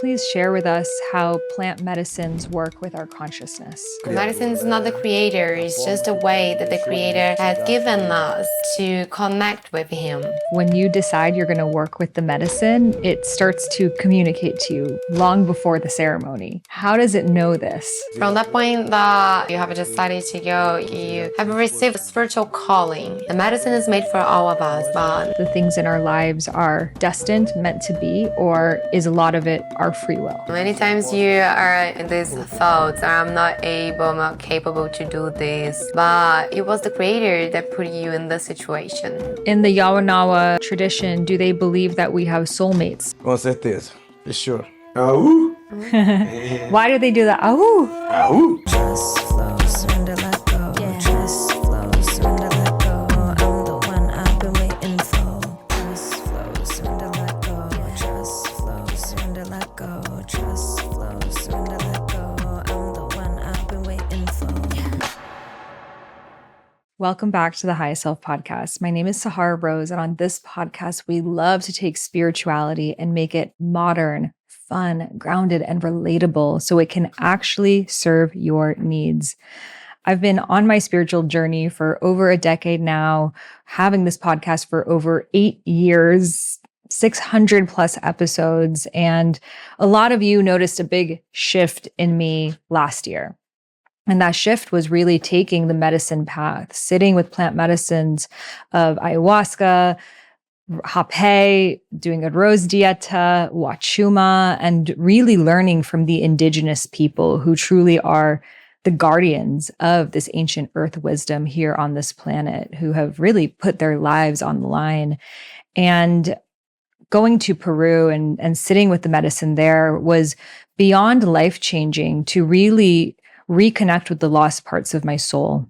Please share with us how plant medicines work with our consciousness. Medicine is not the creator, it's just a way that the creator has given us to connect with him. When you decide you're going to work with the medicine, it starts to communicate to you long before the ceremony. How does it know this? From that point that you have decided to go, you have received a spiritual calling. The medicine is made for all of us, but The things in our lives are destined, meant to be, or is a lot of it our free will? many times you are in these thoughts, I'm not able, I'm not capable to do this, but it was the creator that put you in this situation. In the Yawanawa tradition, do they believe that we have soulmates? Com certeza, for sure. Au! Why do they do that? Oh, Au! Trust flow, surrender, let go. Trust flow, surrender, let go. I'm the one I've been waiting for. Trust flow, surrender, let go. Trust flow, surrender, let go. Trust flow, surrender, let go. I'm the one I've been waiting for. welcome back to the Highest Self Podcast. My name is Sahara Rose, and on this podcast, we love to take spirituality and make it modern, fun, grounded, and relatable so it can actually serve your needs. I've been on my spiritual journey for over a decade now, having this podcast for over 8 years, 600 plus episodes, and a lot of you noticed a big shift in me last year. And that shift was really taking the medicine path, sitting with plant medicines of ayahuasca, Kappe, doing a rose dieta, wachuma, and really learning from the indigenous people who truly are the guardians of this ancient earth wisdom here on this planet, who have really put their lives on the line. And going to Peru and sitting with the medicine there was beyond life-changing to really reconnect with the lost parts of my soul.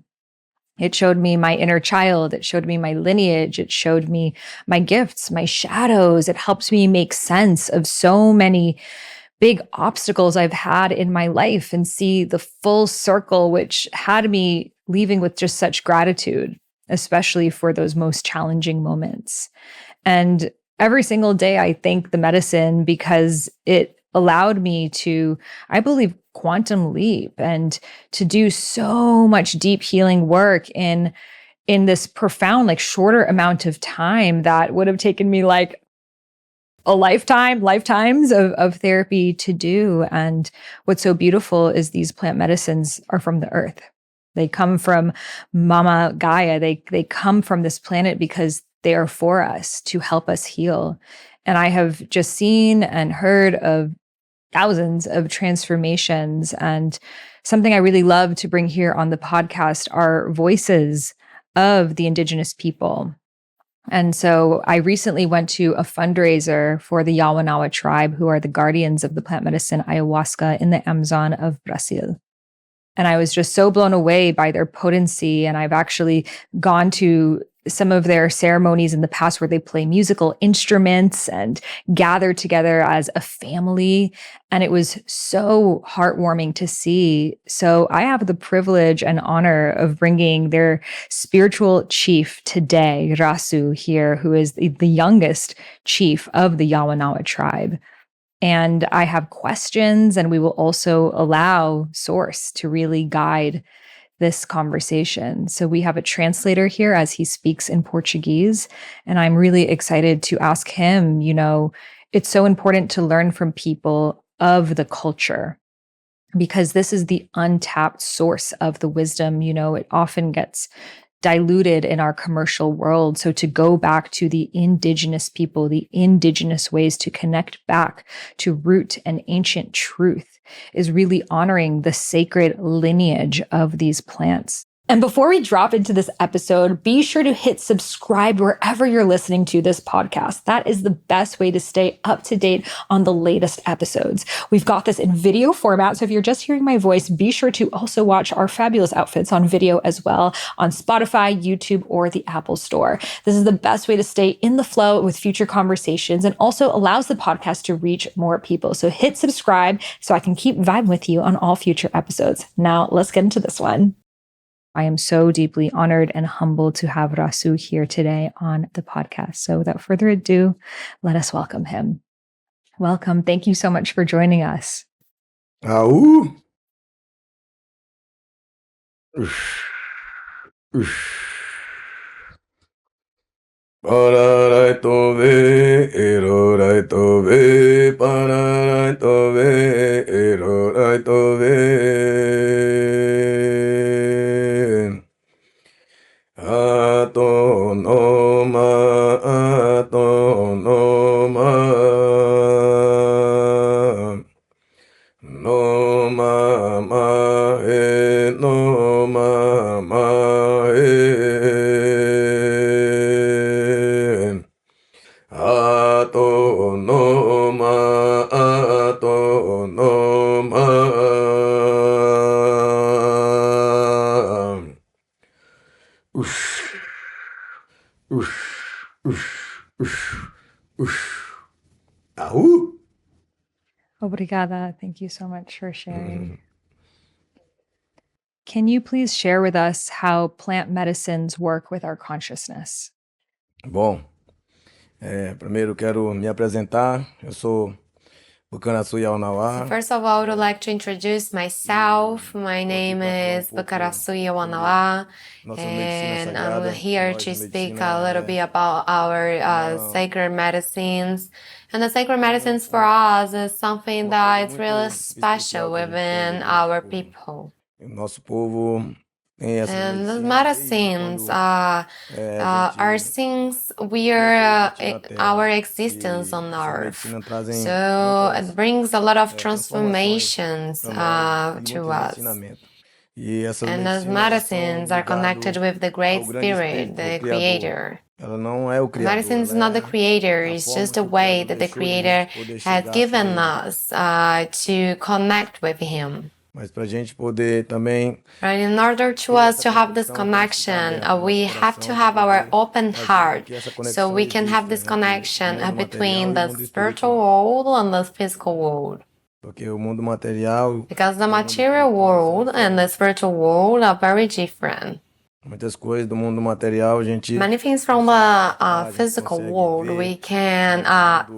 It showed me my inner child. It showed me my lineage. It showed me my gifts, my shadows. It helps me make sense of so many big obstacles I've had in my life and see the full circle, which had me leaving with just such gratitude, especially for those most challenging moments. And every single day, I thank the medicine because it allowed me to, I believe, quantum leap and to do so much deep healing work in this profound, like shorter amount of time that would have taken me like a lifetimes of therapy to do. And what's so beautiful is these plant medicines are from the earth. They come from Mama Gaia. They come from this planet because they are for us to help us heal. And I have just seen and heard of thousands of transformations. And something I really love to bring here on the podcast are voices of the indigenous people. And so I recently went to a fundraiser for the Yawanawa tribe, who are the guardians of the plant medicine ayahuasca in the Amazon of Brazil. And I was just so blown away by their potency. And I've actually gone to some of their ceremonies in the past where they play musical instruments and gather together as a family. And it was so heartwarming to see. So I have the privilege and honor of bringing their spiritual chief today, Rasu, here, who is the youngest chief of the Yawanawa tribe. And I have questions, and we will also allow Source to really guide this conversation. So we have a translator here as he speaks in Portuguese, and I'm really excited to ask him, it's so important to learn from people of the culture because this is the untapped source of the wisdom. It often gets diluted in our commercial world. So to go back to the indigenous people, the indigenous ways to connect back to root and ancient truth is really honoring the sacred lineage of these plants. And before we drop into this episode, be sure to hit subscribe wherever you're listening to this podcast. That is the best way to stay up to date on the latest episodes. We've got this in video format, so if you're just hearing my voice, be sure to also watch our fabulous outfits on video as well on Spotify, YouTube, or the Apple Store. This is the best way to stay in the flow with future conversations and also allows the podcast to reach more people. So hit subscribe so I can keep vibing with you on all future episodes. Now let's get into this one. I am so deeply honored and humbled to have Rasu here today on the podcast. So without further ado, let us welcome him. Welcome. Thank you so much for joining us. Au! Ush. Ush. Pararai tove, erorai tove, pararai tove, erorai tove. Atonoma, atonoma. No mama e no mama e ato no ma ato no ma ush ush ush ush ush au. Obrigada. Thank you so much for sharing. Can you please share with us how plant medicines work with our consciousness? Bom, primeiro quero me apresentar. Eu sou Rasu Yawanawa. First of all, I would like to introduce myself. My name is Rasu Yawanawa, and I'm here to speak a little bit about our sacred medicines. And the sacred medicines for us is something that is really special within our people. Nosso povo tem essas And the medicinas medicines are things we are our existence on earth. So it brings a lot of transformations to us. And those medicines are connected with the Great Spirit, the Creator. Medicine is not the Creator, it's just a way that the Creator has given us to connect with Him. Mas para a gente poder também. Right, in order to us to have this connection, we have to have our open heart, so we can have this connection between the spiritual world and the physical world. Porque o mundo material. Because the material world and the spiritual world are very different. Muitas coisas do mundo material a gente. Many things from the physical world we can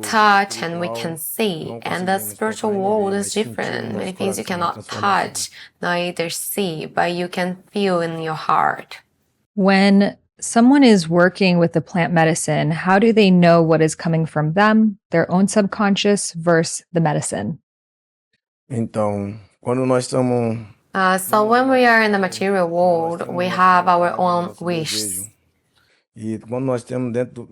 touch and we can see, and the spiritual world is different. Many things you cannot touch, neither see, but you can feel in your heart. When someone is working with the plant medicine, how do they know what is coming from them, their own subconscious versus the medicine? Então, quando nós estamos. So when we are in the material world, we have our own wishes. E quando nós estamos dentro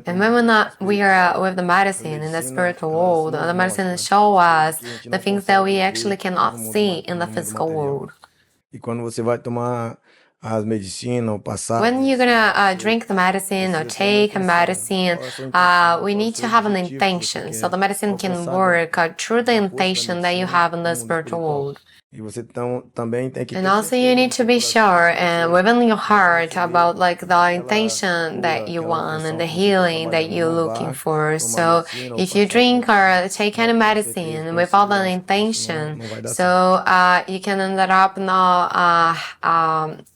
And when we are with the medicine in the spiritual world, the medicine shows us the things that we actually cannot see in the physical world. E quando você vai tomar as medicinas ou passar. When you're gonna drink the medicine or take a medicine, we need to have an intention, so the medicine can work through the intention that you have in the spiritual world. E você também tem que. And also you need to be sure and within your heart about like the intention that you want and the healing that you're looking for. So if you drink or take any medicine without an intention, so you can end up not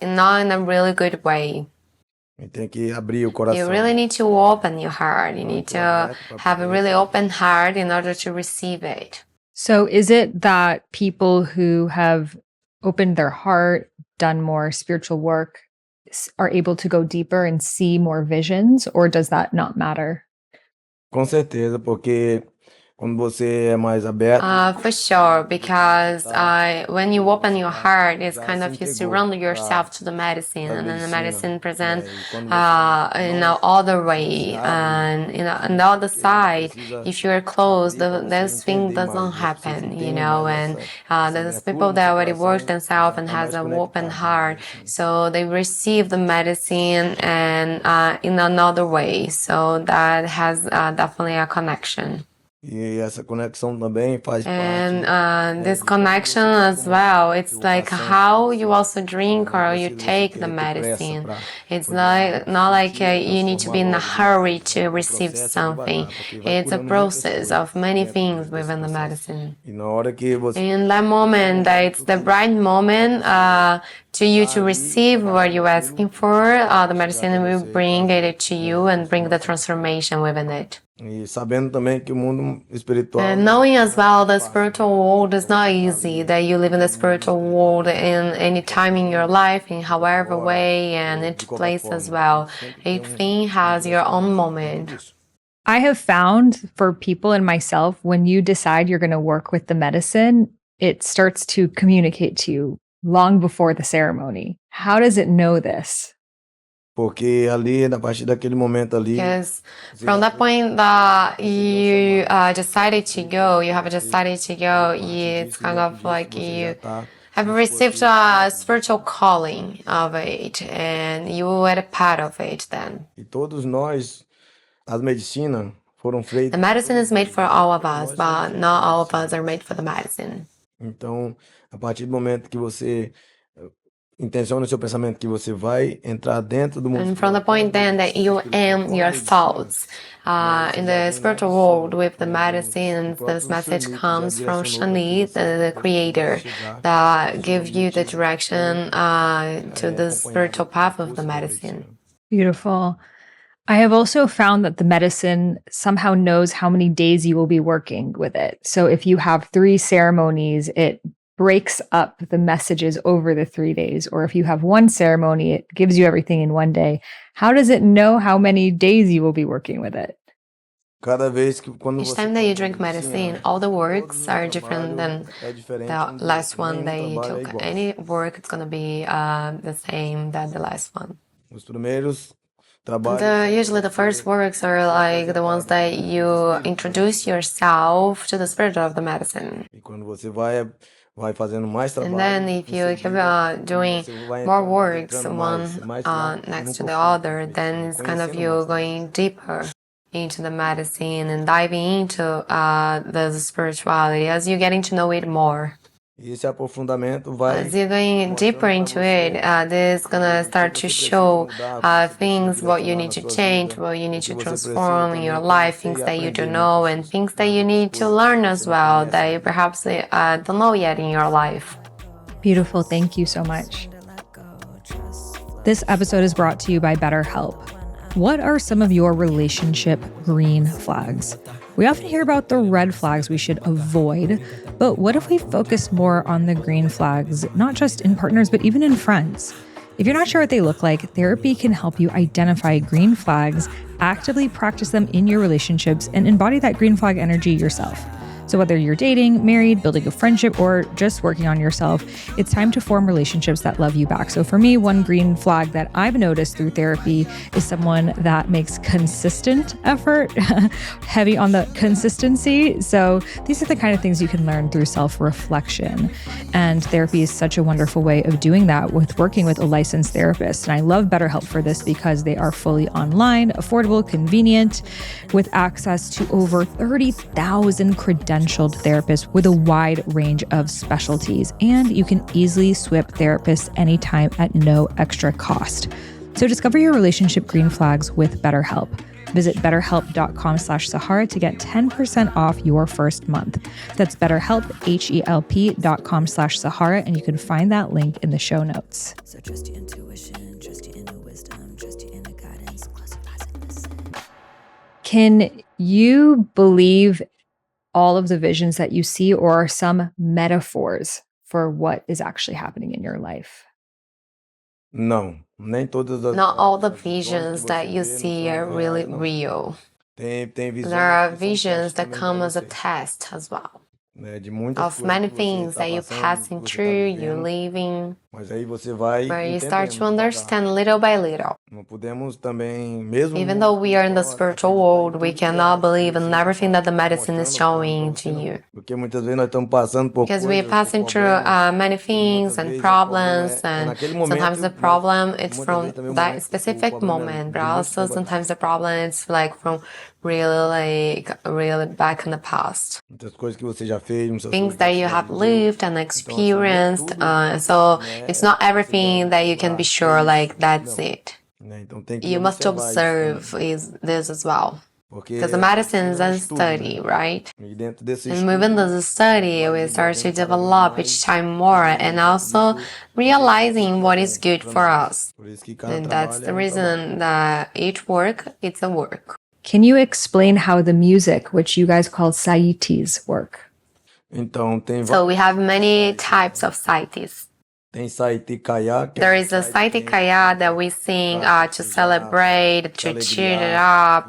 in a really good way. Tem que abrir o coração. You really need to open your heart. You need to have a really open heart in order to receive it. So is it that people who have opened their heart, done more spiritual work, are able to go deeper and see more visions, or does that not matter? Com certeza, porque quando você é mais aberto. For sure, because when you open your heart, it's kind of you surrender yourself to the medicine, and then the medicine presents in an other way. And on the other side, if you're closed, this thing doesn't happen, you know. And there's people that already work themselves and has an open heart, so they receive the medicine and in another way. So that has definitely a connection. E essa conexão também faz parte. And this connection as well, it's like how you also drink or you take the medicine. It's like not like you need to be in a hurry to receive something. It's a process of many things within the medicine. E na hora que você. In that moment, that it's the right moment to you to receive what you're asking for, the medicine will bring it to you and bring the transformation within it. E sabendo também que o mundo espiritual And knowing as well the spiritual world is not easy, that you live in the spiritual world in any time in your life, in however way, and each place as well. Each thing has your own moment. I have found for people and myself, when you decide you're going to work with the medicine, it starts to communicate to you long before the ceremony. How does it know this? porque ali, a partir daquele momento ali, Because from that point that you decided to go, you have decided to go, it's kind of like you have received a spiritual calling of it, and you were a part of it then. e todos nós, as medicinas foram The feitas. medicine is made for all of us, but not all of us are made for the medicine. Então, a partir do momento que você intenciona o seu pensamento que você vai entrar dentro do mundo And from the point then that you aim your thoughts in the spiritual world with the medicines, this message comes from Shani, the creator, that gives you the direction to the spiritual path of the medicine. Beautiful. I have also found that the medicine somehow knows how many days you will be working with it. So if you have 3 ceremonies, it breaks up the messages over the 3 days. Or if you have one ceremony, it gives you everything in one day. How does it know how many days you will be working with it? Cada vez que quando Each você time that you drink medicine, all the works are different than the last one that you took. Any work is going to be the same that the last one. Os primeiros trabalhos Usually the first works are like the ones that you introduce yourself to the spirit of the medicine. e quando você vai fazendo mais trabalho, And then if you keep doing more works, one next to the other, then it's kind of you going deeper into the medicine and diving into the spirituality as you're getting to know it more. e esse aprofundamento vai As you're going deeper into it, this is gonna start to show things, what you need to change, what you need to transform in your life, things that you don't know, and things that you need to learn as well that you perhaps don't know yet in your life. Beautiful. Thank you so much. This episode is brought to you by BetterHelp. What are some of your relationship green flags? We often hear about the red flags we should avoid, but what if we focus more on the green flags, not just in partners, but even in friends? If you're not sure what they look like, therapy can help you identify green flags, actively practice them in your relationships, and embody that green flag energy yourself. So whether you're dating, married, building a friendship, or just working on yourself, it's time to form relationships that love you back. So for me, one green flag that I've noticed through therapy is someone that makes consistent effort, heavy on the consistency. So these are the kind of things you can learn through self-reflection. And therapy is such a wonderful way of doing that with working with a licensed therapist. And I love BetterHelp for this because they are fully online, affordable, convenient, with access to over 30,000 credentialed therapists with a wide range of specialties, and you can easily swip therapists anytime at no extra cost. So discover your relationship green flags with BetterHelp. Visit betterhelp.com/Sahara to get 10% off your first month. That's BetterHelp, HELP.com/Sahara, and you can find that link in the show notes. So trust your intuition, trust your inner wisdom, trust your inner guidance. Close your eyes and listen. Can you believe all of the visions that you see, or are some metaphors for what is actually happening in your life? não, nem todas as Not all the visões visions que that você you vê não see são are reais, really não. real. Tem visões There are que são visions testes that também come pra as a você, test as well. né, de muitas Of coisas many que você things tá that you're passando, passing que você tá through, you're vivendo, living, mas aí você vai where you start to entendendo devagar. understand little by little. Não podemos também, mesmo no Even mundo though we are in the espiritual, spiritual acreditar em world, we tudo que a cannot believe in medicina everything that the medicine is mostrando, falando showing pra to você, não. you. Porque muitas vezes nós estamos passando por Because we're coisas, por passing through problemas, many e things muitas and vezes o problems, problema é and naquele sometimes momento, the mas problem it's muitas from vezes também o that momento, o specific problema é moment, but de muito also tempo sometimes atrás. the problem is like from really back in the past. Muitas coisas que você já fez, muitas Things coisas that que you você já have viveu. lived and Então, assim, nem experienced, tudo, so né, it's not você everything deve that you can falar, be é sure isso, like that's não, it. né? Então tem que You must observar isso observe também, this as well. porque Because the medicine is é um a estudo, né? study, right? E dentro desse And within estudo, this study, vai we start to desenvolvendo cada vez develop each mais, time more e and also isso realizing what is good para for nós. us. Por isso que cada And that's trabalho the é trabalho. reason that each work, it's a work. Can you explain how the music, which you guys call Saitis, work? Então, tem So we have many types of Saitis. tem Saiti Kaya, que There is a Saiti Kaya that we sing to celebrate, to cheer it up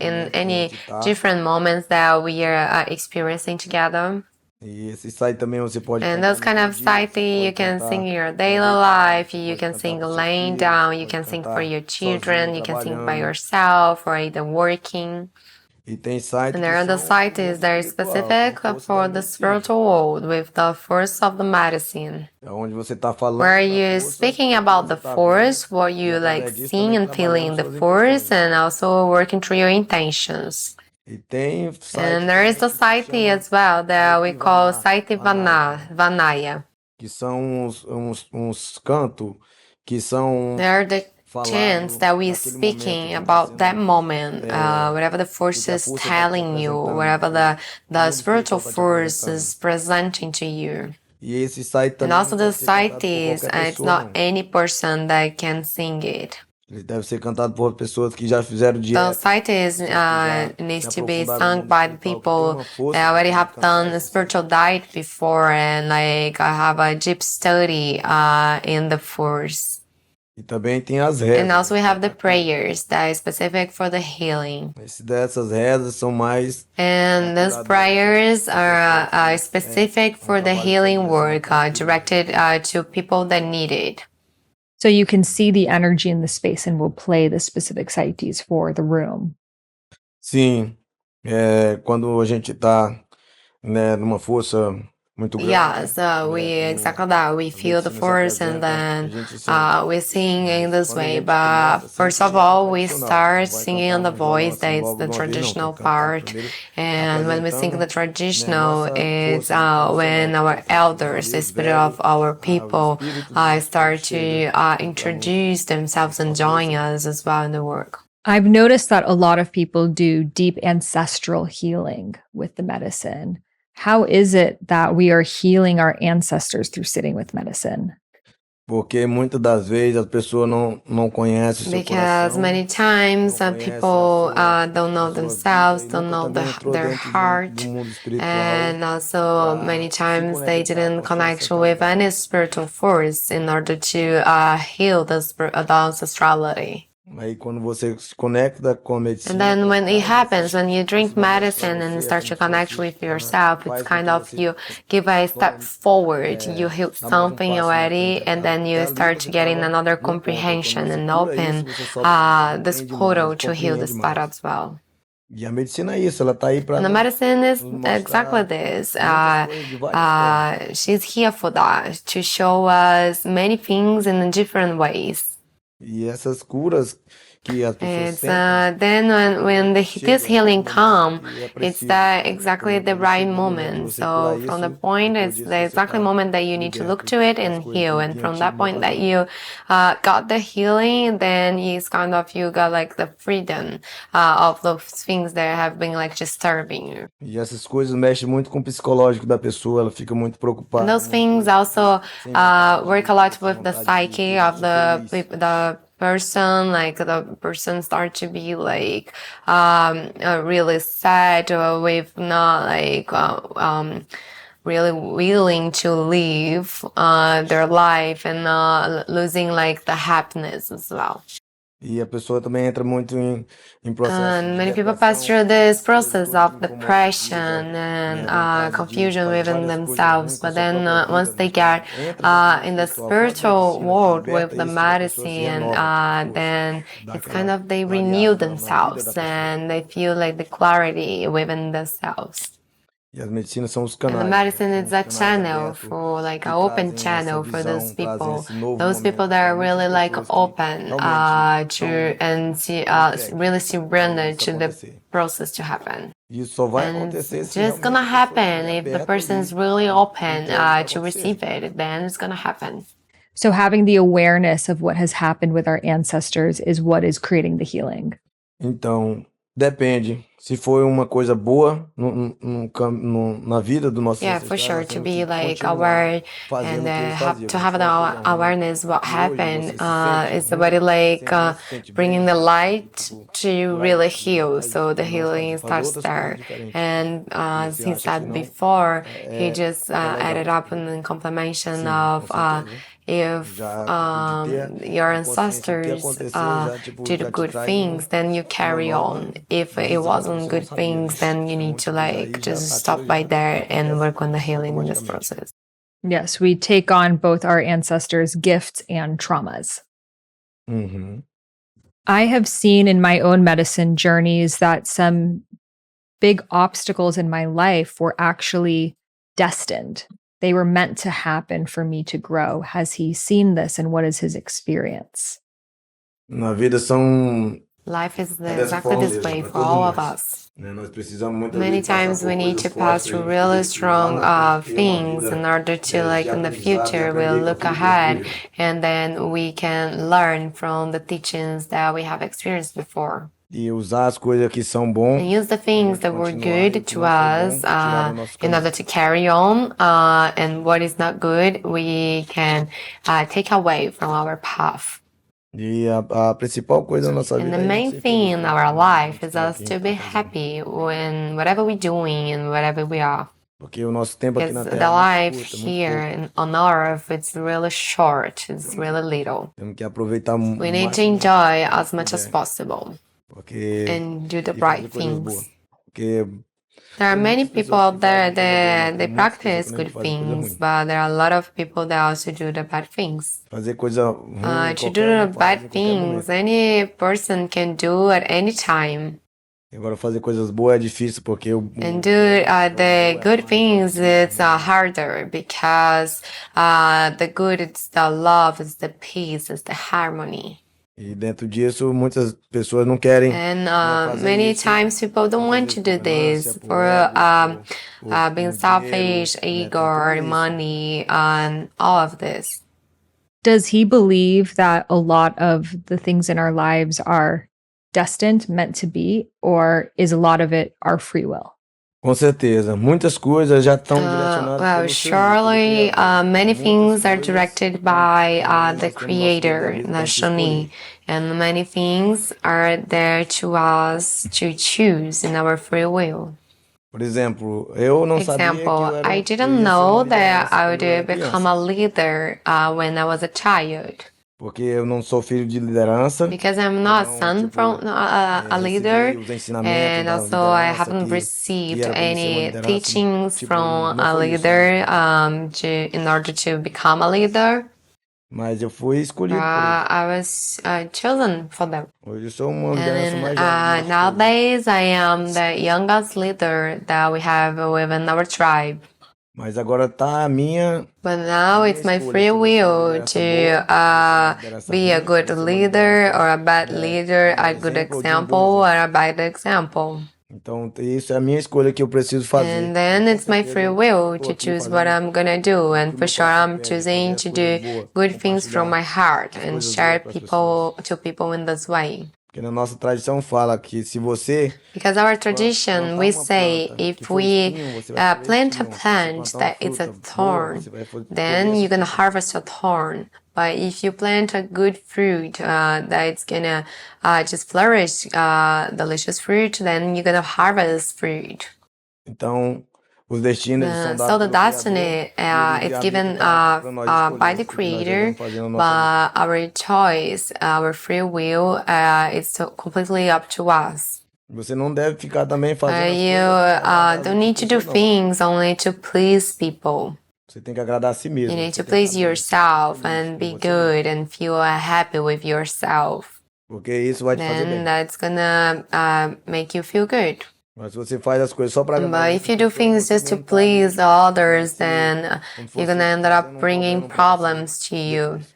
in any different moments that we are experiencing together. E esse Saiti também você pode And cantar those kind no of dia, Saiti você you pode can cantar sing in your no daily noite, life, você you pode can cantar sing com seus laying filhos, down, você you pode can sing for cantar your sozinho, children, you can sing by trabalhando. yourself or either working. E tem Saiti And que there are the são do mundo Saitis that are espiritual, specific com força da for the medicina. spiritual world with the force of the medicine. É onde você está falando Where da you força, speaking porque about você the está vendo, force, where e you like através disso seeing também and trabalhando feeling the suas force intenções. and also working through your intentions. E tem Saiti And there is também the que se Saiti chama as well that we call Saiti Saiti Vanaya. que são uns cantos que são They are the chants falados that we naquele momento speaking que está about that sendo moment, whatever the force que a is força está te telling you, apresentando, whatever que the o mundo spiritual espiritual está te force apresentando. is presenting to you. E esse site And também also não the pode ser cantado por Saitis, qualquer it's pessoa, not não. any person that can sing it. Ele deve ser cantado por pessoas que já fizeram The dieta, Saitis pessoas que já needs se to be aprofundaram no sung mundo by the espiritual, que tem people uma força that para already poder have cantar done a esse site. spiritual diet before and like I have a deep study in the force. E também tem as And rezas. also we have the prayers that is specific for the healing. Dessas rezas são mais And those prayers are specific for the healing work, directed to people that need it. So you can see the energy in the space and will play the specific Saitis for the room. sim, quando a gente está, né, numa força muito grande, Yeah, so né, we como exactly that. We a feel the medicina se force and apresenta, a then gente sente. we sing in Mas this quando a way. gente But começa assim, first tem of que cantar all, we tradicional. start Não vai singing cantar on the no violão voice, assim that is logo the de uma vez, não. Tem traditional que cantar part. primeiro And when we sing the apresentando, né, traditional, nossa it's força tradicional, when que our são os elders, the cavaleiros spirit velhos, of our os people, espíritos dos start espíritos to chegam para nos introduce themselves and nossa join força. us as well in the work. I've noticed that a lot of people do deep ancestral healing with the medicine. How is it that we are healing our ancestors through sitting with medicine? Porque muitas das vezes as pessoas não conhecem o seu Because coração, many times não conhecem people don't know a sua vida themselves, e don't nunca know também entrou their dentro do heart, mundo espiritual and also many para se times they conectar didn't com a sua connect with any ancestralidade. spiritual force in order to heal the ancestrality. Aí quando você se conecta com a And medicina, then com a when it casa, happens, when you esse drink negócio para medicine and you você é start como to se connect fosse, with yourself, it's faz com kind que of você you give a step tome, forward, you heal dá mais something passo na already, frente. and then you Até ali start você to get in estava another no ponto. Aí quando comprehension você and cura isso, open você sobe, this entende portal mais, to heal compreende this part mais. as well. E a medicina é isso, ela está aí para And the medicine is nos exactly mostrar this. muitas coisas de várias formas. She's here for that, to show us many things in different ways. E essas curas que as pessoas It's sentem, then when this chega healing no momento come, que é it's preciso. that exactly the Quando right chega no momento de moment. você curar So from the isso, point, depois it's disso the você exactly está moment that you need to look liberto to it das and coisas heal. que And tinha from tido that no point that passado. you got the healing, then it's kind of you got like the freedom of those things that have been like disturbing you. E essas coisas mexem muito com o psicológico da pessoa, ela fica muito And preocupada, those muito things also sem vontade work a lot sem with the vontade psyche de of ser feliz. the person. Like the person start to be like really sad or with not like really willing to live their life and losing like the happiness as well. E a pessoa também entra muito em processo And de many people pass depressão, through this coisas process todas of que incomodam a vida, depression né, and vontade de confusion fazer within várias coisas themselves. ruins com a But sua then própria once vida, they mas quando get entra no mundo in the espiritual, com a spiritual medicina, world with liberta the isso, a pessoa se medicine, renova com força, then dá it's aquela kind of they renew clareada na vida da themselves pessoa. and they feel like the clarity within themselves. E as medicinas são os And the canais, né? medicine São is os a canais channel abertos for like que an open trazem essa channel for those visão, trazem people. esse novo Those people momento that para are really muitas like pessoas que open realmente to and see, entregues really para surrender isso to the acontecer. process to happen. E isso só vai And acontecer it's se just realmente gonna a pessoa happen estiver if the aberta person is ali really e open entregue para to acontecer. receive it. Then it's gonna happen. So having the awareness of what has happened with our ancestors is what is creating the healing. Então, depende. Se foi uma coisa boa na vida do nosso Yeah, for ancestral, sure. nós To temos be que like continuar aware fazendo and o que eles faziam, to have continuar an coisa ruim. awareness what E hoje happened. você se sente It's ruim, about like sempre não se sente bringing bem, the light tipo, to vai, really heal. vai, So the não healing fazer starts outras coisas there. diferentes. And E as você he acha que said não, before, he é, just é legal. added up in the complementation Sim, com of certeza. if Já, tipo, de ter your a consciência do que ancestors aconteceu, já, tipo, did já te good traz things, then you uma carry nova on. If it visão que wasn't você não good sabia, né? things, then you need Então, to tipo, já like aí já just aquilo stop by já there and acontece work on the healing in this automaticamente. process. Yes, we take on both our ancestors' gifts and traumas. Uhum. I have seen in my own medicine journeys that some big obstacles in my life were actually destined. They were meant to happen for me to grow. Has he seen this and what is his experience? Na vida são Life is é dessa exactly forma this mesmo, way para for todos all of nós. us. Né? Nós precisamos muitas Many vezes passar times we por need coisas to fortes pass para a through gente really poder ir lá strong na frente ter uma things in vida order to like de in the aprendizado e future we'll aprender com look aquilo que a gente ahead viveu. and then we can learn from the teachings that we have experienced before. E usar as coisas que são bom, And use the things that were continuar e o good que to não foi us bom, tirar do nosso in caminho. order to carry on, and what is not good, we can take away from our path. E a principal coisa da nossa And vida the é a main gente ser thing feliz in com our o que a life gente is tá us aqui, to be tá fazendo. happy when whatever we're doing and whatever we are. Porque o nosso tempo aqui Because na the Terra é muito life curto, é muito here pouco. on earth, it's really short, it's really little. Temos que aproveitar o We need to máximo enjoy que as much as puder. possible Porque, and do the e right fazer coisas boas. things. Porque There are tem many muitas people pessoas out que there fazem coisa boa, mas that they tem muitas pessoas practice também que good fazem coisa things, ruim. but there are a lot of people that also do the bad things. Fazer coisa ruim, To do qualquer the um faz em bad qualquer things, momento. any person can do at any time. Agora, fazer coisas boas é difícil, porque And do the good things, it's harder because the good, it's the love, it's the peace, it's the harmony. E dentro disso, muitas pessoas não querem And fazer many isso, times people don't want to do this por for ego, being dinheiro, selfish, né? ego, Tem or tudo isso. money, and all of this. Does he believe that a lot of the things in our lives are destined, meant to be, or is a lot of it our free will? Com certeza, muitas coisas já estão direcionadas Well, pelo ser, pelo surely Criador. many Muitas things are coisas, directed by nós the temos nosso Creator, livre-arbítrio the para Shoni, escolher. and many things are there to us to choose in our free will. Por exemplo, eu não sabia que Example, eu era I eu didn't ia ser uma know that liderança I quando eu era would become criança. a leader when I was a child. Porque eu não sou filho de liderança, Because I'm eu not não, son from a recebi leader, os ensinamentos and da also I liderança haven't que received era para me ser uma any liderança. teachings Tipo, from não a foi isso, né? leader in order to become a leader. Mas eu fui escolhido por eles. I was chosen for them. Hoje eu sou uma And liderança then mais jovem do nosso povo. nowadays I am the youngest leader that we have within our tribe. Mas agora tá a minha But now it's my escolha, free se eu vou ser uma will liderança to boa, se eu vou ser uma liderança be a ruim, good se eu vou ser uma leader liderança or a bad leader, a good exemplo ou de bom example exemplo. or a bad example. Então, isso é a minha escolha que eu preciso fazer. And then Com it's my certeza, free eu will tô to aqui choose what fazendo I'm gonna do. o And que o for meu sure, coração I'm pede, choosing fazer to as do coisas boas, good things from my heart as and coisas share boas pras pessoas. to people in this way. Porque na nossa tradição fala que se você Because our tradition, plantar we uma say planta que if for we espinho, você vai colher plant a espinho. Se você plant plantar uma that it's a fruta boa, thorn, você vai colher then essa you're gonna fruta. harvest a thorn. But if you plant a good fruit that's gonna just flourish delicious fruit, then you're gonna harvest fruit. Então, os destinos eles são So dados the pelo Criador destiny e o it's livre-arbítrio given dá para nós by escolhermos the o que nós Creator, devemos fazer na nossa vida. but our choice, our free will, is so completely up to us. Você não deve ficar também fazendo as You coisas para agradar don't need to do outras pessoas, não. things only to please people. Você tem que agradar a si You mesmo. need Você to tem que please estar bem, yourself feliz and com be você mesmo. good and feel happy with yourself. Porque isso vai te fazer Then bem. that's gonna make you feel good. Mas se você faz as coisas só para agradar But as if you outras do pessoas, things você just to mesmo tá ali please others, como se- then como se you're fosse gonna end trazendo up bringing problema para você problems to you. depois.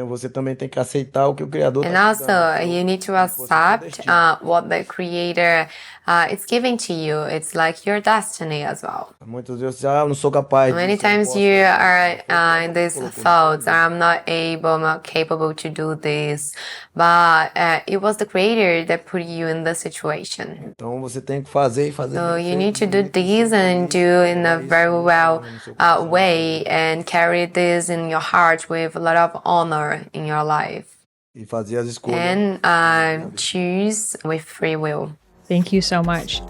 Você também tem que aceitar o que o Criador And está te dando. also, you need to accept what the Creator is giving to you. It's like your destiny as well. Muitas vezes, eu não sou capaz Many disso, eu não times posso you fazer are isso. in these Colocou thoughts, isso. I'm not able, I'm not capable to do this. But it was the Creator that put you in the situation. Então você tem que fazer e fazer So bem you need to feito, do bonito e this sempre and isso, do in a levar isso very com muita well honra no seu coração. way and carry this in your heart with a lot of honor in your life. E fazer as escolhas. And choose with free will. Thank you so much.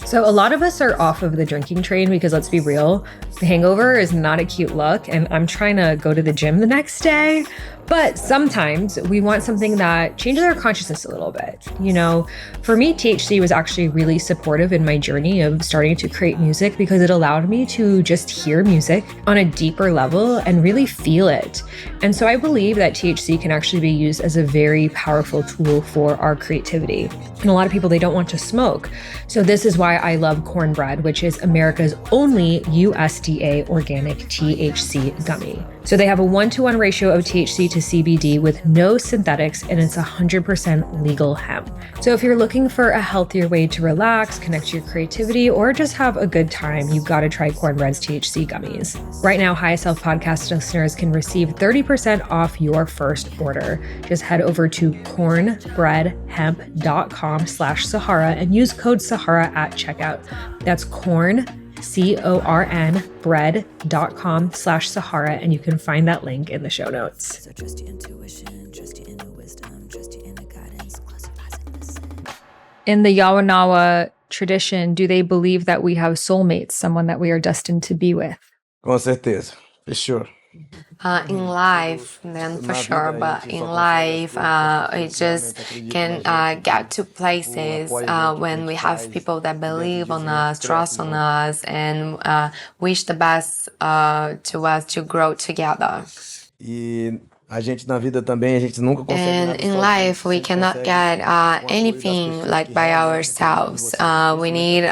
So, a lot of us are off of the drinking train because let's be real, the hangover is not a cute look, and I'm trying to go to the gym the next day. But sometimes we want something that changes our consciousness a little bit. You know, for me, THC was actually really supportive in my journey of starting to create music because it allowed me to just hear music on a deeper level and really feel it. And so I believe that THC can actually be used as a very powerful tool for our creativity. And a lot of people, they don't want to smoke. So this is why I love cornbread, which is America's only USDA organic THC gummy. So they have a 1-to-1 ratio of THC to CBD with no synthetics, and it's 100% legal hemp. So if you're looking for a healthier way to relax, connect to your creativity, or just have a good time, you've got to try Cornbread's THC gummies. Right now, High Self Podcast listeners can receive 30% off your first order. Just head over to cornbreadhemp.com/Sahara and use code Sahara at checkout. That's corn, CORN bread.com/Sahara, and you can find that link in the show notes. So trust your intuition, trust your inner wisdom, trust your inner guidance. Close your eyes and listen. In the Yawanawa tradition, do they believe that we have soulmates, someone that we are destined to be with? Com certeza. For sure. In life, then for sure, but in life, it just can get to places when we have people that believe on us, trust on us, and wish the best to us to grow together. E a gente na vida também, a gente nunca consegue And nada in sozinho, life, we sempre cannot consegue get com o apoio das anything pessoas like que by realmente acreditam em ourselves. você, We need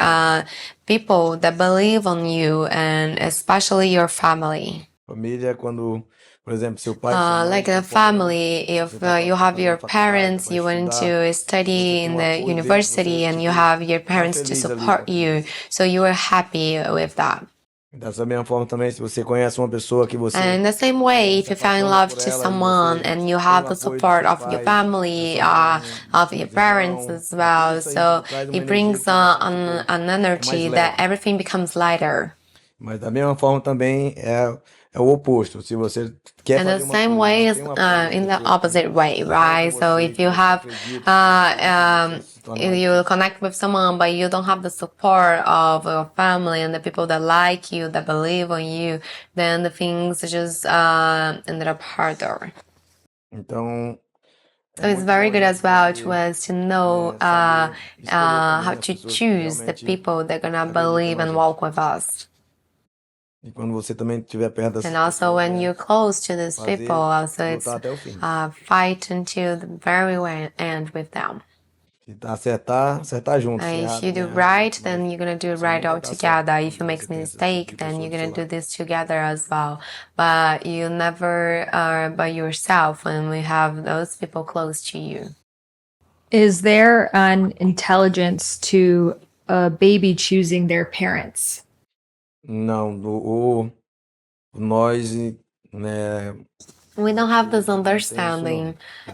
people that believe on you, and especially your family. Família, quando, por exemplo, seu pai, sua mãe Like estão a fora, family, if você está you have fazendo your a faculdade, parents, vai you went estudar, to study você tem in o the apoio deles, university, você, and you tipo, have your tá parents to feliz ali com support you, aquilo. so you are happy with that. Dessa mesma forma também, se você conhece uma pessoa que você And in the same way, if se you fell in apaixona love por to ela e someone você and you tem have o the apoio dos support seus of your pais, family, da sua mãe, of dos your seus parents irmãos, as tudo well, isso aí so traz uma it energia brings que você, tipo, an é mais energy that leve. everything becomes lighter. Mas da mesma forma também é o oposto. Se você quer And the fazer uma same coisa, way não is tem um apoio das in the pessoas opposite way, que confiam right? com So você, if que you você have, acredita, que você se torna if mais you difícil. connect with someone, but you don't have the support of your family and the people that like you, that believe on you, then the things just ended up harder. Então, So it's very good as well to us to know saber escolher how também as to pessoas que choose the realmente people that are gonna acreditam believe na and gente. walk with us. E quando você também estiver perto dessas And also pessoas, when you're close to these fazer, people, also it's lutar até o fim. fight until the very end with them. Se acertar junto. Se If errar, you também do errar right, junto. then Mas you're gonna do você right nunca all tá certo together. If you quando make você tem esse tipo mistake, de then pessoa you're do seu gonna do lado. this together as well. But you never are by yourself when we have those people close to you. Is there an intelligence to a baby choosing their parents? Não, nós, né, We don't have this não tem isso não. understanding, É,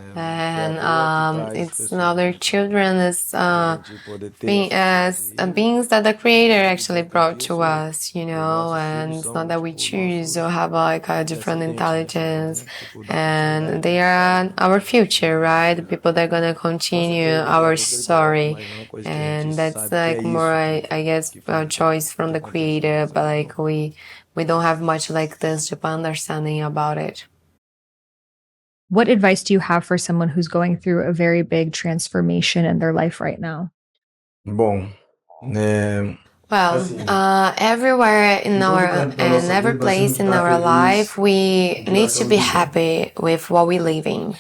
and Criador que traz it's pessoas another children is pra gente poder ter being essa as parceria. beings that the creator actually Tanto brought que to isso, us, you os know, nossos and filhos it's são, not that we tipo, choose or nossos have like a different descendentes, né, que falam, intelligence, né? Tipo, da and continuidade they da are história. our future, right? The people that are gonna Com continue certeza, o our Criador que ele coloca, story, mas não é uma coisa que a and gente that's sabe que é like more, isso I guess, que a faz choice from que the aconteça, creator, sabe? but like we don't have much like this deep understanding about it. What advice do you have for someone who's going through a very big transformation in their life right now? Bom, Well, assim, everywhere in em todo our canto da and nossa every vida nós temos place que in estar our life, felizes we com o que need nós to estamos be vivendo. happy with what we're living.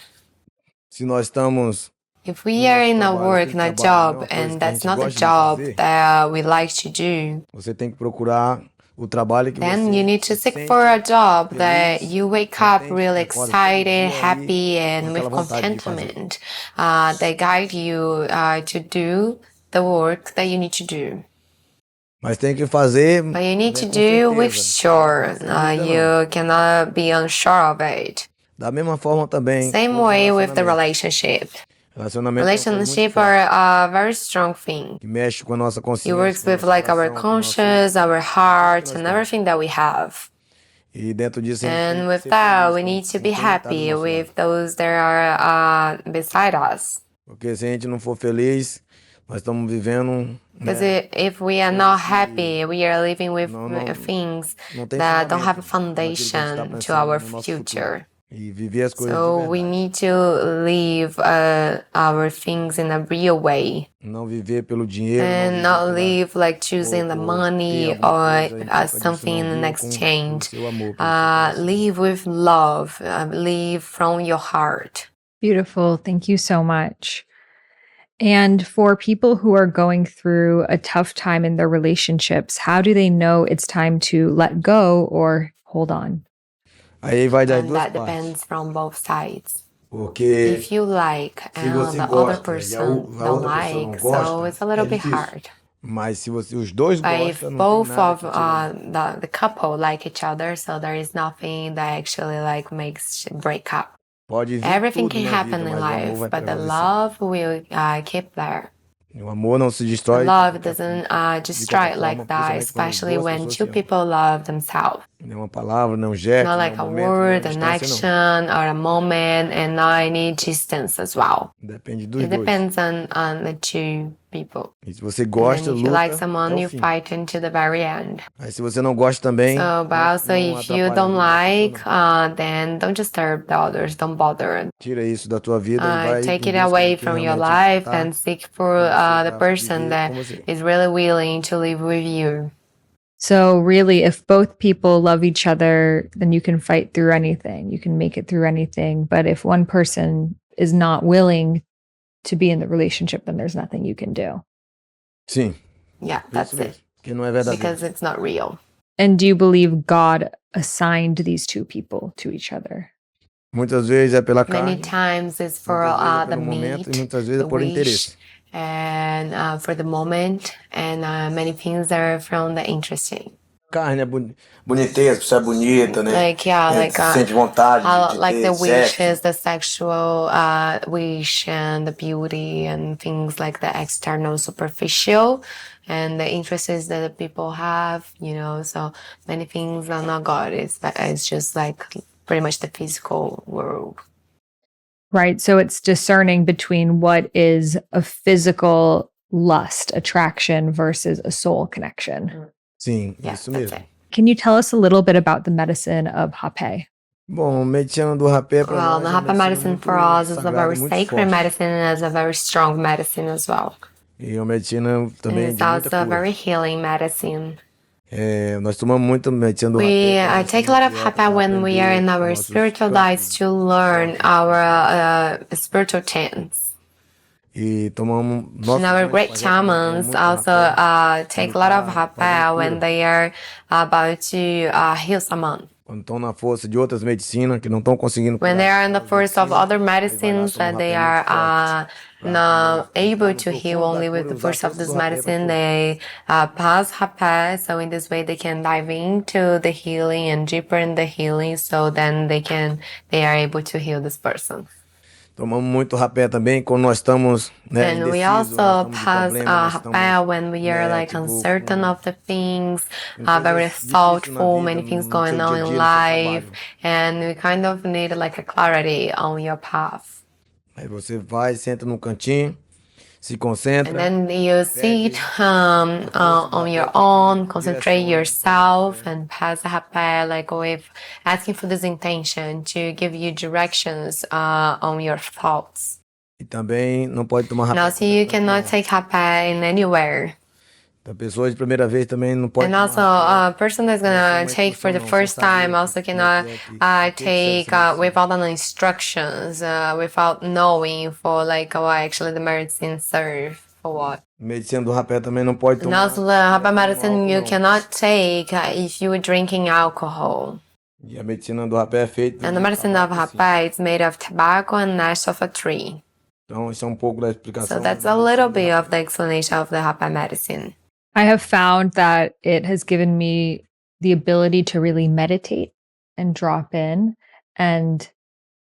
Se nós estamos If no we are nosso in a trabalho, work, aquele in a trabalho não é job, uma coisa and que a that's gente not a gosta de job fazer, that we like to do, você tem que procurar o trabalho que Then você you need to se seek sente for a job feliz, that you wake up contente, really acorda todo excited, dia ali happy, com and with aquela vontade de fazer. contentment. They guide you to do the work that you need to do. Mas tem que fazer, But you need né, to com do with certeza. sure. Sem dúvida não. You cannot be unsure of it. Da mesma forma também, Same todo way with the relacionamento. relationship. Relacionamento é uma coisa muito Relationship forte, are a very strong thing. que mexe com a nossa It consciência, works com o with nosso like our coração, com o nosso... conscience, our tudo que heart, nós and temos. everything that we have. E dentro disso a gente tem And que with ser that, feliz we com need to quem be está do happy nosso with lado. those that are beside us. Porque se a gente não for feliz, nós estamos vivendo, Because né, if we are not happy, we are living with não things tem that don't have a fundamento naquilo que a gente está foundation to pensando our no nosso futuro. future. E viver as coisas de So we verdade. need to live our things in a real way. Não viver pelo dinheiro, não And viver not pela, live like choosing the ter money alguma or coisa em troca disso, something não. in Viva exchange. pelo seu amor, pelo seu coração. Live with love. Live from your heart. Beautiful. Thank you so much. And for people who are going through a tough time in their relationships, how do they know it's time to let go or hold on? Aí vai das And duas that partes. depends from both sides. Porque If you like se and você the other gosta e a person outra don't pessoa não like, so it's a little é bit difícil. hard. Mas se os dois But if gostam, não tem both nada of que tire. the couple like each other, so there is nothing that actually like makes break up. Pode vir Everything tudo can na happen vida, in mas o amor life, vai but the prevalecer. love will keep there. O amor não se The destrói love de doesn't qualquer destroy it forma, like that, principalmente quando especially duas when pessoas two se amam. people love themselves. Nenhuma palavra, nenhum gesto, Not like nenhum a momento, word, nenhuma an distância, não. action, or a moment, and not any distance as well. Depende dos It dois. depends on the two people. E se você And gosta, then if you like luta someone, até o you fim. fight until the very end. Aí se você não gosta também, So, but also não if you atrapalha a don't vida da pessoa, like, não. then don't disturb the others, don't bother. Tira isso da tua vida e vai Take em it busca away de quem from your realmente life tá and seek for com você the pra person viver that com você. is really willing to live with you. So, really, if both people love each other, then you can fight through anything. You can make it through anything. But if one person is not willing to be in the relationship, then there's nothing you can do. Sim, Yeah, that's isso it. mesmo. Que não é verdadeiro. Because it's not real. And do you believe God assigned these two people to each other? Muitas vezes é pela Many carne, times it's for muitas vezes é the pelo momento e meat, muitas vezes é the por wish, interesse. and for the moment, and many things are from the interesting. Carne é boniteza, a pessoa é bonita, né? Like, yeah, like sente vontade de like the ter wishes, sexo. the sexual wish, and the beauty, and things like the external, superficial, and the interests that the people have, you know. So many things are not God. It's just like pretty much the physical world. Right. So it's discerning between what is a physical lust, attraction versus a soul connection. Sim, Yeah, isso that's mesmo. it. Can you tell us a little bit about the medicine of Hape? Bom, medicina do rapé para Well, nós the é uma Kappe medicine muito for us is a sagrada, very muito sacred forte. medicine and is a very strong medicine as well. E é uma medicina And também it's de muita also a cura. very healing medicine. Nós tomamos muito medicina do We rapé. take a lot of Happe when we are in our spiritual diets to learn our spiritual chants. E tomamos And our great shamans also take a lot of Happe when they are about to heal someone. Quando estão na força de outras medicinas que não estão conseguindo When curar they are in the as force of medicinas, other aí vai lá, medicines toma that they rapé muito are forte. not able Entrar to no heal profundo da only with cura, the usar force a of força this do rapé pra medicine, curar. they pass Happe, so in this way they can dive into the healing and deeper in the healing, so then they are able to heal this person. Tomamos muito rapé também quando nós estamos, né, And we indecisos, nós also estamos de pass problema, nós Happe estamos, when we are né, like tipo, uncertain com of the things, coisas very difíceis na thoughtful, vida, many things no going seu on dia a in dia, no seu life, trabalho. and we kind of need like a clarity on your path. Aí você vai, senta num cantinho, se And concentra, then you sit on your own, concentrate yourself, and pass a Happe like with asking for this intention to give you directions on your thoughts. e também não pode tomar And rapé also you qualquer canto, cannot não. take Happe in anywhere. A pessoa de primeira vez também não pode And tomar also, rapé. a person that's gonna take for the first time also cannot take without any instructions, without knowing for like what actually the medicine serve for what. Medicina do rapé também não pode And tomar. also the Kappe tomando medicine you álcool, não. cannot take if you are drinking alcohol. E a medicina do rapé é feita And the de medicine of tabaco, assim. Kappe is made of tobacco and ash of a tree. Então, isso é um pouco da So explicação that's da a little medicina do bit rapé. of the explanation of the Kappe medicine. I have found that it has given me the ability to really meditate and drop in and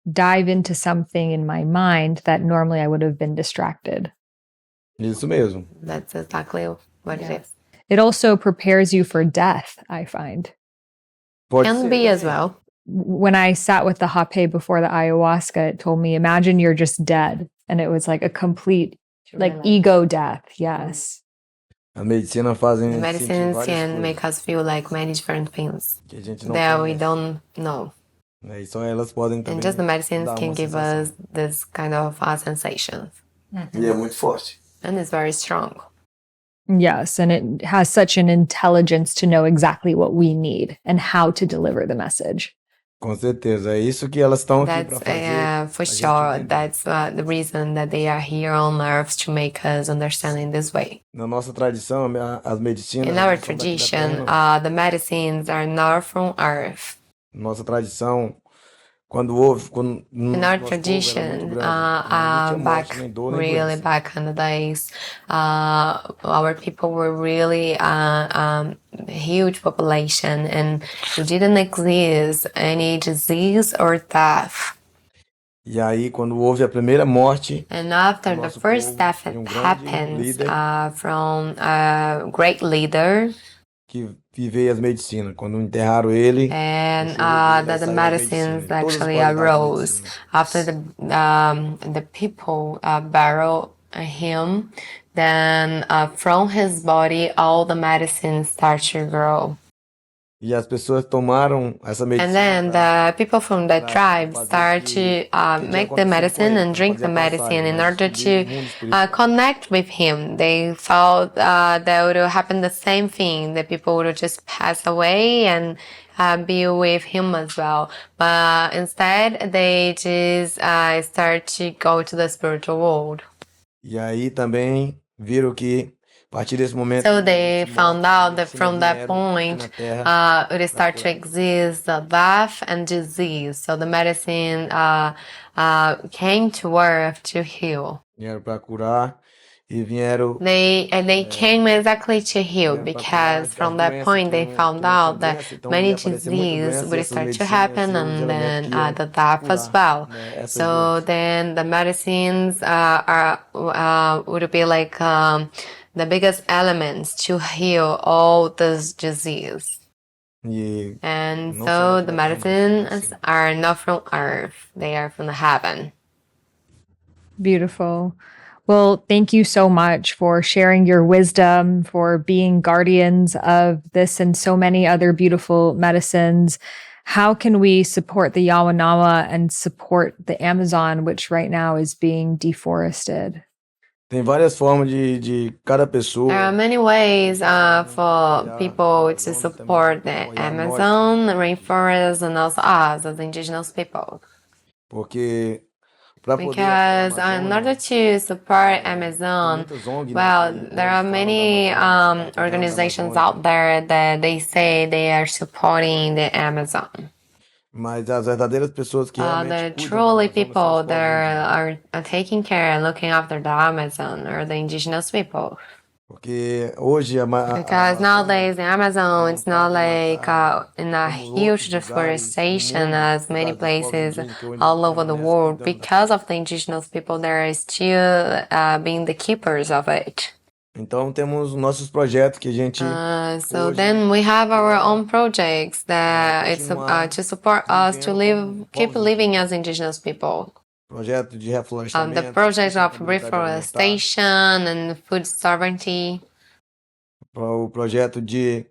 dive into something in my mind that normally I would have been distracted. Isso mesmo. That's exactly what it is. It also prepares you for death, I find. Pode Can ser be as também. well. When I sat with the Hape before the ayahuasca, it told me, imagine you're just dead. And it was like a complete, like ego death. Yes. A medicina fazem The sentir medicines várias can coisas make us feel like many different things que a gente não that we conhece. don't know. Né? E só elas podem And também just the medicines dar can uma give sensação. us this kind of sensations. E é muito forte. And it's very strong. Yes. And it has such an intelligence to know exactly what we need and how to deliver the message. Com certeza. É isso que elas estão aqui That's para fazer. for a gente sure. entender. That's the reason that they are here on Earth to make us understand in this way. Na nossa tradição, as medicinas In our não são daqui da tradition, Terra, não. the medicines are not from Earth. Nossa tradição, quando houve, quando In our nosso povo era muito tradition, grande, não tinha back morte, nem dor, nem really doença. back in the days, our people were really huge population, and there didn't exist any disease or death. E aí, quando houve a primeira morte, And after the nosso first povo death tinha grande happens líder from a great leader, que viveu as medicinas. Quando enterraram ele, and o choro dele, that the aí saiu as medicines medicinas. Todas as actually qualidades de arose medicina. after the people buried him. Then from his body, all the medicines start to grow. E as pessoas tomaram essa medicina And then pra- the people from the pra tribe fazer start que- to que tinha make the acontecido com medicine ele, and pra drink fazer the a medicine passagem, in né? order Subir to no mundo espiritual. connect with him. They thought that would happen the same thing. The people would just pass away and be with him as well. But instead, they just start to go to the spiritual world. E aí também viram que a partir desse momento So they found out that from that vieram point, aqui na Terra it start to exist death and disease. So the medicine came to Earth to heal. vieram para curar e vieram They came exactly to heal vieram pra because curar from as that doenças point que they não found tinha out that doença, então many ia aparecer muita disease doença e would essas start to medicinas happen iam ser os and elementos then que iam the death as curar, well. né, essas So doenças. then the medicines would be like the biggest elements to heal all this disease. E And não so são the daqui da Terra, não, são medicines assim. are not from Earth, they are from the heaven. Beautiful. Well, thank you so much for sharing your wisdom, for being guardians of this and so many other beautiful medicines. How can we support the Yawanawa and support the Amazon, which right now is being deforested? Tem várias formas de cada pessoa There are many ways for apoiar people a to Amazônia, support the também apoiar nós, Amazon, the rainforest, and also us as indigenous people. porque para poder Because apoiar a in order Amazônia, to support tem Amazon, muitas ONG, né, well, que there hoje are falam da many Amazônia, que tá cuidando da organizations Amazônia, out there that they say they are supporting the Amazon. mas as verdadeiras pessoas que The realmente cuidam da truly Amazônia são os people povos that indígenas. are taking care and looking after the Amazon are the indigenous people. Porque hoje a Because Amazônia nowadays the Amazon não it's tá not como like tá in a como huge outros lugares no deforestation mundo, as por many causa dos povos places indígenas que hoje all over the permanecem world. cuidando da Because of the indigenous people, there is still being the keepers of it. Então temos nossos projetos que a gente So hoje then we have our quer own projects that it's continuar to support us to vivendo live, como keep povos living indígenas. as indigenous people. Projeto de The reflorestamento, project of sustentabilidade alimentar, reforestation and food sovereignty. o projeto de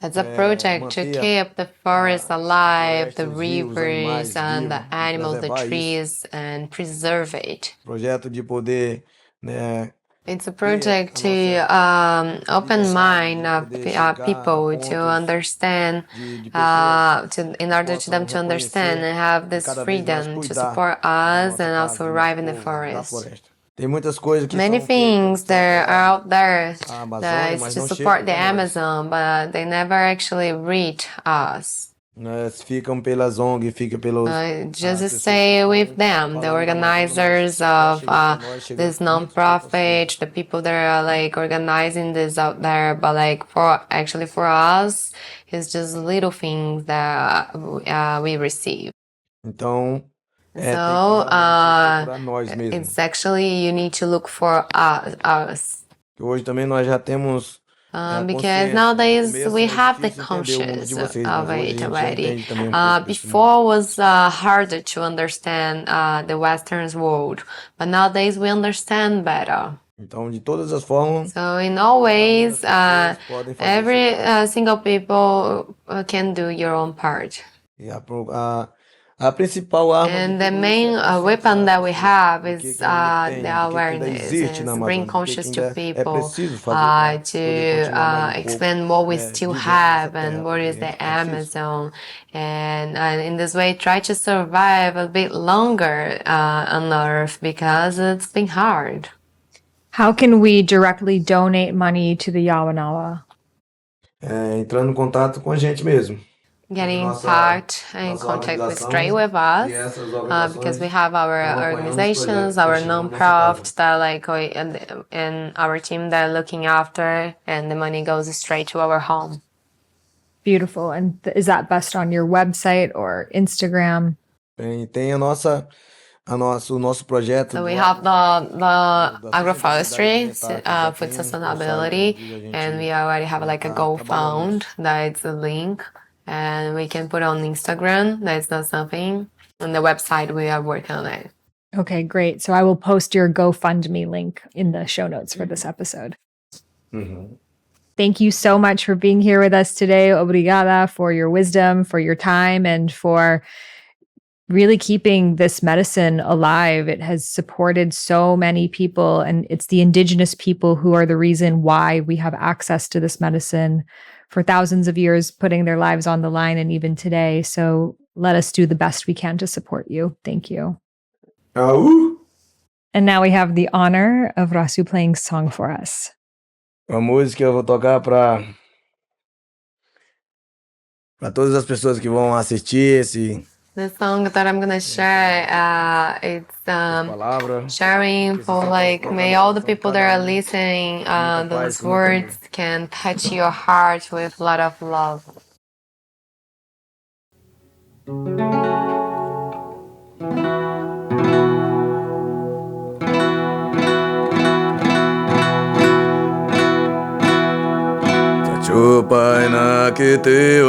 It's a project to manter keep the forest a alive, the floresta, os rios, os rivers, animais and the vivos, e animals, the preservar isso. trees, and preserve it. Projeto de poder, né, It's a ter project a to nossa open liberdade mind de of poder chegar a people to pontos understand, de pessoas in order to possam them to understand reconhecer and have e this cada vez mais freedom to cuidar support da us nossa and casa, also do nosso arrive in the povo, da forest. floresta. Tem muitas coisas que Many são things feitas that are out there a Amazônia, that is mas to não support chegam the até nós. Amazon, but they never actually reach us. Né? Ficam pelas ONG, fica pelos Just pessoas que stay with estão them, the falando da Amazônia, organizers mas para of chegar até nós, chega this muitas poucas nonprofit, the people that are like organizing this out there. But like for us, it's just little things that we receive. Então, tem que So realmente procurar nós mesmos. it's actually you need to look for us. Que hoje também nós já temos a Because consciência. No nowadays começo we é have the difícil entender o mundo conscious de vocês, of mas hoje a it gente já already. entende também um pouco desse mundo. Before was harder to understand the Western world, but nowadays we understand better. Então, de todas as formas, So in all ways, podem fazer every seu parte. single people can do your own part. E a principal arma de And the tudo main isso é weapon that we have do is que ainda tem, the do que ainda awareness, existe na is bring Amazônia, do que conscious to ainda é people preciso fazer para to poder continuar mais um pouco expand what we still vivendo have nessa and terra, what porque a is the gente precisa. Amazon, and in this way try to survive a bit longer on Earth because it's been hard. How can we directly donate money to the Yawanawa? Entrando em contato com a gente mesmo. Getting Nossa- in nossa contact with organização straight with e us essas because organizações we have our estão apoiando os organizations, projetos que our chegam nessa non-profits casa. that like and our team that are looking after, and the money goes straight to our home. Beautiful. And is that best on your website or Instagram? Tem o nosso projeto So we do have the da agroforestry, sustentabilidade alimentar, que já food tem um sustainability, site onde a and we gente already have like a tá trabalhando GoFund that's a link, and we can put on Instagram. That's not something. On the website, we are working on it. Okay, great. So I will post your GoFundMe link in the show notes for this episode. Uhum. Thank you so much for being here with us today. Obrigada for your wisdom, for your time, and for really keeping this medicine alive. It has supported so many people, and it's the Indigenous people who are the reason why we have access to this medicine for thousands of years, putting their lives on the line, and even today. So let us do the best we can to support you. Thank you. Au! And now we have the honor of Rasu playing song for us. A música eu vou tocar para todas as pessoas que vão assistir The song that I'm gonna share, it's palavra. sharing for like may all the people that are listening, those words can touch your heart with a lot of love. Chupai na que te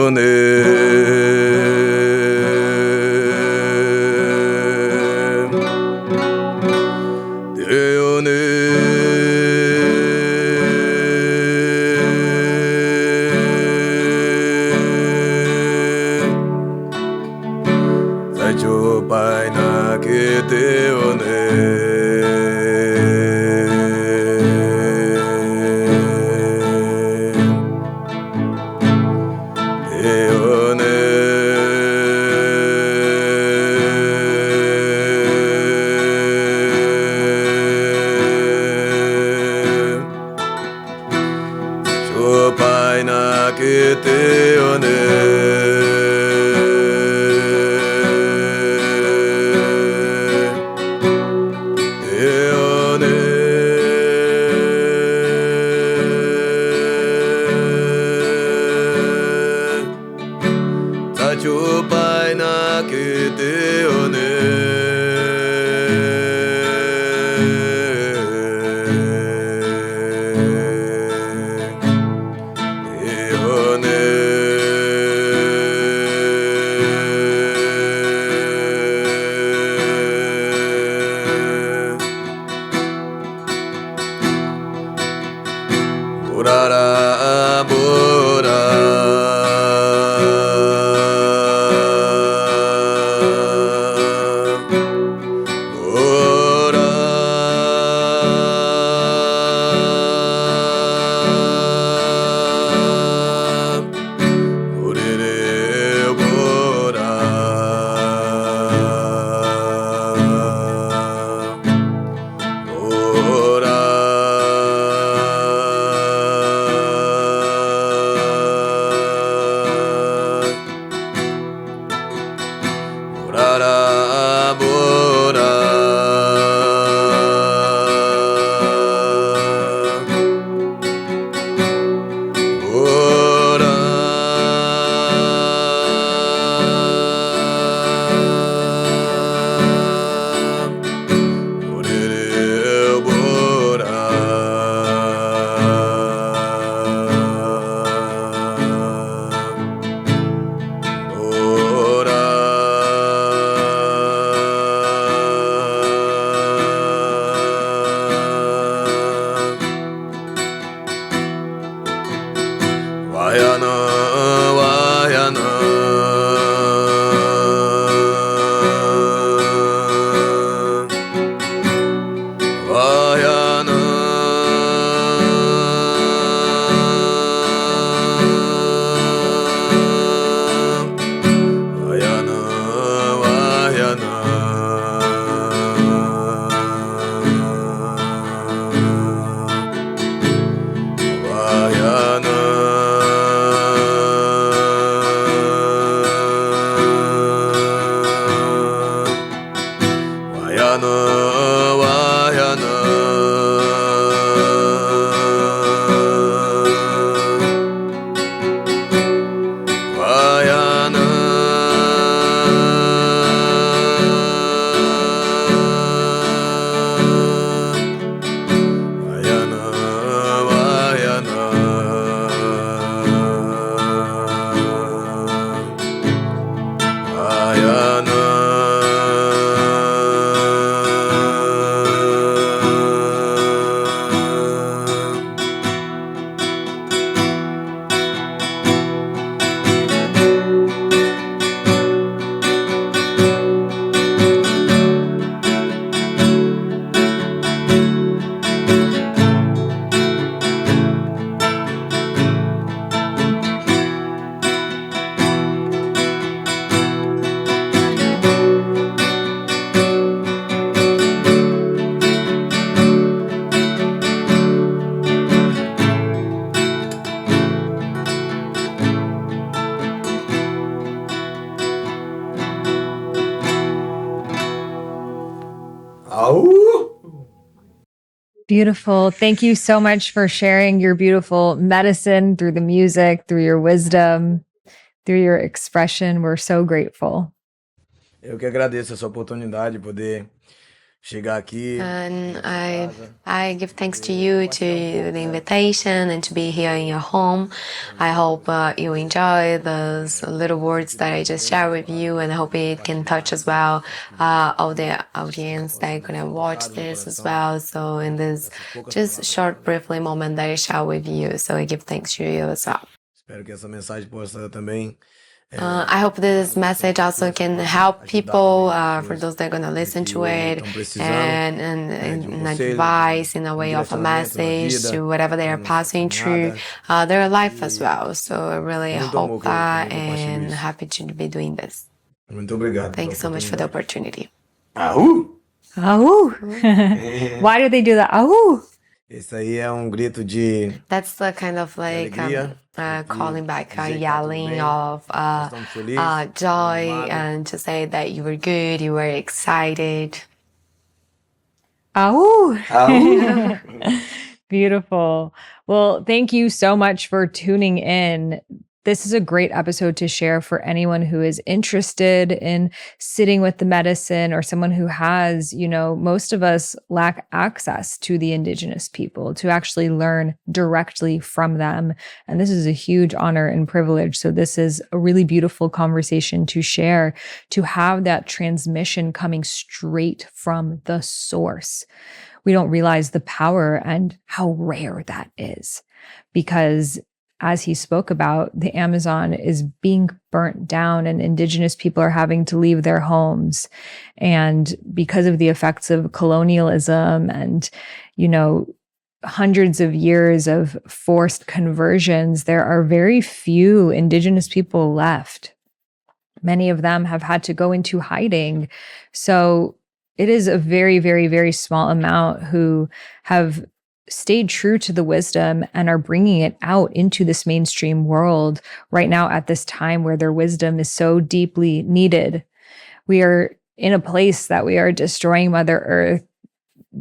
Chupai na que te Chupai na que te Chupai na que te Burara, bura. Beautiful. Thank you so much for sharing your beautiful medicine through the music, through your wisdom, through your expression. We're so grateful. Eu que agradeço essa oportunidade de poder chegar aqui. And I give thanks to you to the invitation and to be here in your home. I hope you enjoy those little words that I just shared with you, and I hope it can touch as well all the audience that are gonna watch this as well. So in this just short, briefly moment that I share with you, so I give thanks to you as well. Espero que essa mensagem possa também I hope this message also can help people, for those that are going to listen to it, and an advice in a way of a message to whatever they are passing through their life as well. So I really hope that, and happy to be doing this. Muito obrigado. Thanks so much for the opportunity. Aú! Ahoo. Why do they do that? Ahoo. Esse aí é grito de That's the kind of like alegria, calling back, dizer que tá tudo yelling bem, of estamos felizes, joy, animados. and to say that you were good, you were excited. Ahoo. Aú! Beautiful. Well, thank you so much for tuning in. This is a great episode to share for anyone who is interested in sitting with the medicine, or someone who has, most of us lack access to the Indigenous people to actually learn directly from them. And this is a huge honor and privilege. So this is a really beautiful conversation to share, to have that transmission coming straight from the source. We don't realize the power and how rare that is, because as he spoke about, the Amazon is being burnt down and Indigenous people are having to leave their homes. And because of the effects of colonialism and, hundreds of years of forced conversions, there are very few Indigenous people left. Many of them have had to go into hiding. So it is a very, very, very small amount who have stayed true to the wisdom and are bringing it out into this mainstream world right now at this time where their wisdom is so deeply needed. We are in a place that we are destroying Mother Earth,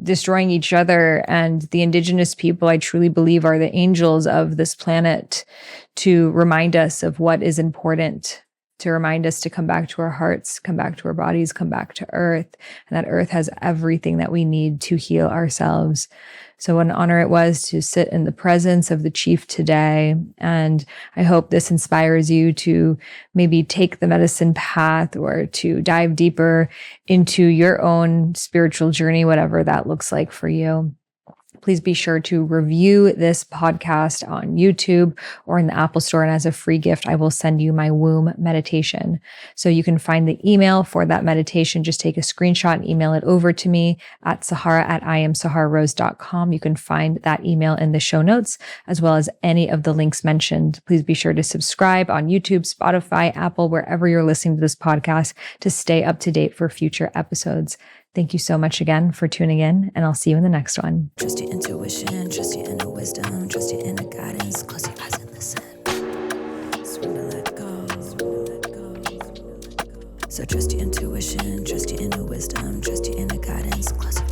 destroying each other, and the Indigenous people, I truly believe, are the angels of this planet to remind us of what is important, to remind us to come back to our hearts, come back to our bodies, come back to Earth, and that Earth has everything that we need to heal ourselves. So what an honor it was to sit in the presence of the chief today. And I hope this inspires you to maybe take the medicine path, or to dive deeper into your own spiritual journey, whatever that looks like for you. Please be sure to review this podcast on YouTube or in the Apple Store. And as a free gift, I will send you my womb meditation. So you can find the email for that meditation. Just take a screenshot and email it over to me at sahara@iamsahararose.com. You can find that email in the show notes, as well as any of the links mentioned. Please be sure to subscribe on YouTube, Spotify, Apple, wherever you're listening to this podcast, to stay up to date for future episodes. Thank you so much again for tuning in, and I'll see you in the next one. Trust your intuition, trust your inner wisdom, trust your inner guidance. Close your eyes and listen. Surrender, let go. So trust your intuition, trust your inner wisdom, trust your inner guidance. Close your